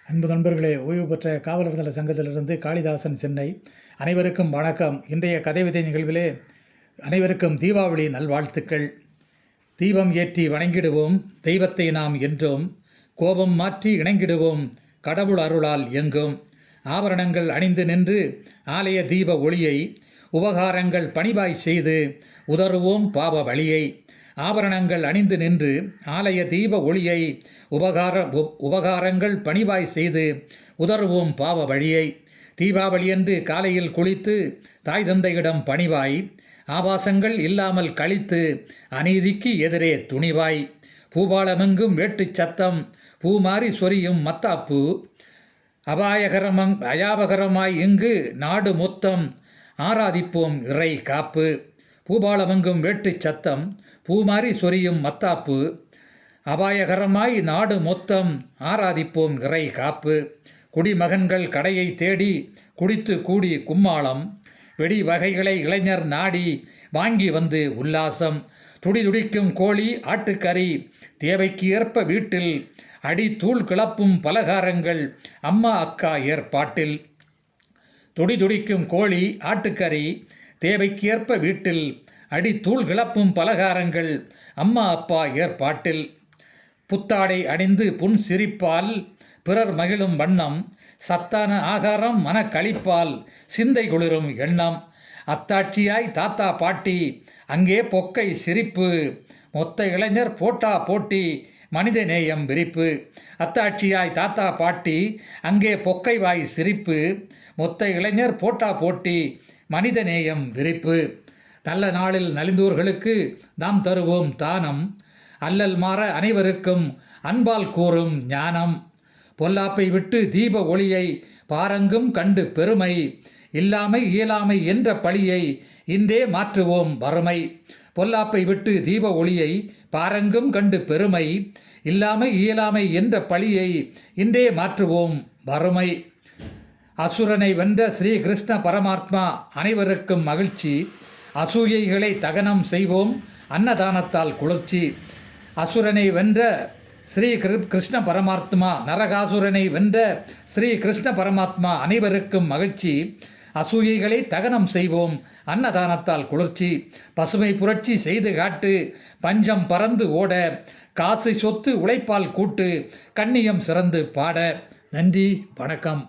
அன்பு நண்பர்களே, ஓய்வு பெற்ற காவலர் நல சங்கத்திலிருந்து காளிதாசன், சென்னை. அனைவருக்கும் வணக்கம். இன்றைய கதைவிதை நிகழ்விலே அனைவருக்கும் தீபாவளி நல்வாழ்த்துக்கள். தீபம் ஏற்றி வணங்கிடுவோம் தெய்வத்தை நாம் என்றும், கோபம் மாற்றி இணங்கிடுவோம் கடவுள் அருளால் எங்கும். ஆபரணங்கள் அணிந்து நின்று ஆலய தீப ஒளியை, உபகாரங்கள் பணிவாய் செய்து உதறுவோம் பாவ வழியை. ஆபரணங்கள் அணிந்து நின்று ஆலய தீப ஒளியை, உபகாரங்கள் பணிவாய் செய்து உதறுவோம் பாவ வழியை. தீபாவளியன்று காலையில் குளித்து தாய் தந்தையிடம் பணிவாய், ஆபாசங்கள் இல்லாமல் கழித்து அநீதிக்கு எதிரே துணிவாய். பூபாலமெங்கும் வேட்டுச் சத்தம், பூமாறி சொரியும் மத்தாப்பு, அயாபகரமாய் இங்கு நாடு மொத்தம் ஆராதிப்போம் இறை காப்பு. பூபாலமெங்கும் வேட்டுச் சத்தம், பூமாறி சொரியும் மத்தாப்பு, அபாயகரமாய் நாடு மொத்தம் ஆராதிப்போம் இறை காப்பு. குடிமகன்கள் கடையை தேடி குடித்து கூடி கும்மாளம், வெடி வகைகளை இளைஞர் நாடி வாங்கி வந்து உல்லாசம். துடிதுடிக்கும் கோழி ஆட்டுக்கறி தேவைக்கு ஏற்ப வீட்டில், அடி தூள் கிளப்பும் பலகாரங்கள் அம்மா அக்கா ஏற்பாட்டில். துடிதுடிக்கும் கோழி ஆட்டுக்கறி தேவைக்கு ஏற்ப வீட்டில், அடி தூள் கிளப்பும் பலகாரங்கள் அம்மா அப்பா ஏற்பாட்டில். புத்தாடை அணிந்து புன் சிரிப்பால் பிறர் மகிழும் வண்ணம், சத்தான ஆகாரம் மனக்களிப்பால் சிந்தை குளிரும் எண்ணம். அத்தாட்சியாய் தாத்தா பாட்டி அங்கே பொக்கை சிரிப்பு, மொத்த இளைஞர் போட்டா போட்டி மனித நேயம் விரிப்பு. அத்தாட்சியாய் தாத்தா பாட்டி அங்கே பொக்கை வாய் சிரிப்பு, மொத்த இளைஞர் போட்டா போட்டி மனித நேயம் விரிப்பு. நல்ல நாளில் நலிந்தோர்களுக்கு நாம் தருவோம் தானம், அல்லல் மாற அனைவருக்கும் அன்பால் கூறும் ஞானம். பொல்லாப்பை விட்டு தீப ஒளியை பாரங்கும் கண்டு பெருமை, இல்லாமை இயலாமை என்ற பழியை இன்றே மாற்றுவோம் வறுமை. பொல்லாப்பை விட்டு தீப ஒளியை பாரங்கும் கண்டு பெருமை, இல்லாமை இயலாமை என்ற பழியை இன்றே மாற்றுவோம் வறுமை. அசுரனை வென்ற ஸ்ரீ கிருஷ்ண பரமாத்மா அனைவருக்கும் மகிழ்ச்சி, அசூயைகளை தகனம் செய்வோம் அன்னதானத்தால் குளிர்ச்சி. அசுரனை வென்ற ஸ்ரீ கிருஷ்ண பரமாத்மா, நரகாசுரனை வென்ற ஸ்ரீ கிருஷ்ண பரமாத்மா அனைவருக்கும் மகிழ்ச்சி, அசூயைகளை தகனம் செய்வோம் அன்னதானத்தால் குளிர்ச்சி. பசுமை புரட்சி செய்து காட்டு பஞ்சம் பறந்து ஓட, காசு சொத்து உழைப்பால் கூட்டு கண்ணியம் சிறந்து பாட. நன்றி, வணக்கம்.